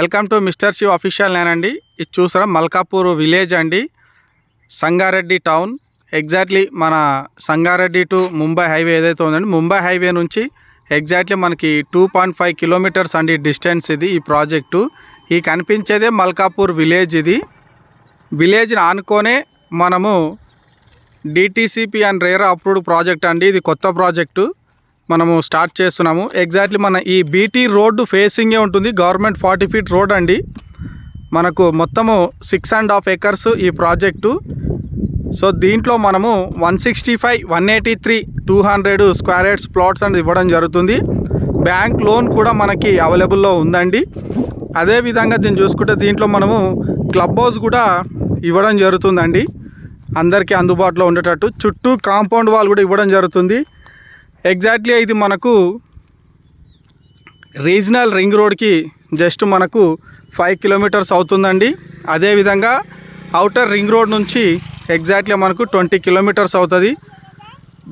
Welcome to mister Shiv official నేనండి. ఇది చూసారా మల్కాపూర్ విలేజ్ అండి, సంగారెడ్డి టౌన్. ఎగ్జాక్ట్లీ మన సంగారెడ్డి టు ముంబై హైవే ఏదైతే ఉందండి, ముంబై హైవే నుంచి ఎగ్జాక్ట్లీ మనకి 2.5 కిలోమీటర్స్ అండి డిస్టెన్స్ ఇది. ఈ ప్రాజెక్టు ఈ కనిపించేదే మల్కాపూర్ విలేజ్. ఇది విలేజ్ని ఆనుకొనే మనము DTCP and RERA approved project అండి. ఇది కొత్త ప్రాజెక్టు మనము స్టార్ట్ చేస్తున్నాము. ఎగ్జాక్ట్లీ మన ఈ బీటీ రోడ్డు ఫేసింగే ఉంటుంది. గవర్నమెంట్ 40 ఫీట్ రోడ్ అండి. మనకు మొత్తము 6.5 ఎకర్స్ ఈ ప్రాజెక్టు. సో దీంట్లో మనము 165, 183, 200 స్క్వేర్ యార్డ్స్ ప్లాట్స్ అనేది ఇవ్వడం జరుగుతుంది. బ్యాంక్ లోన్ కూడా మనకి అవైలబుల్లో ఉందండి. అదేవిధంగా దీన్ని చూసుకుంటే దీంట్లో మనము క్లబ్ హౌస్ కూడా ఇవ్వడం జరుగుతుందండి, అందరికీ అందుబాటులో ఉండేటట్టు. చుట్టూ కాంపౌండ్ వాల్ కూడా ఇవ్వడం జరుగుతుంది. ఎగ్జాక్ట్లీ ఇది మనకు రీజనల్ రింగ్ రోడ్కి జస్ట్ మనకు 5 కిలోమీటర్స్ అవుతుందండి. అదేవిధంగా అవుటర్ రింగ్ రోడ్ నుంచి ఎగ్జాక్ట్లీ మనకు 20 కిలోమీటర్స్ అవుతుంది.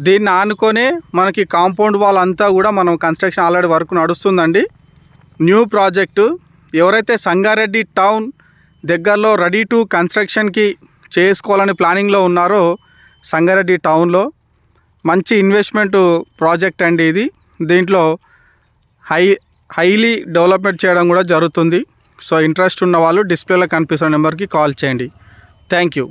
దీన్ని ఆనుకొనే మనకి కాంపౌండ్ వాల్ అంతా కూడా మనం కన్స్ట్రక్షన్ ఆల్రెడీ వర్క్ నడుస్తుందండి. New project. ఎవరైతే సంగారెడ్డి టౌన్ దగ్గరలో రెడీ టు కన్స్ట్రక్షన్కి చేసుకోవాలని ప్లానింగ్లో ఉన్నారో, సంగారెడ్డి టౌన్లో మంచి ఇన్వెస్ట్మెంట్ ప్రాజెక్ట్ అండి ఇది. దీంట్లో హైలీ డెవలప్మెంట్ చేయడం కూడా జరుగుతుంది. సో ఇంట్రెస్ట్ ఉన్న వాళ్ళు డిస్ప్లేలో కనిపిస్తున్న నెంబర్కి కాల్ చేయండి. Thank you.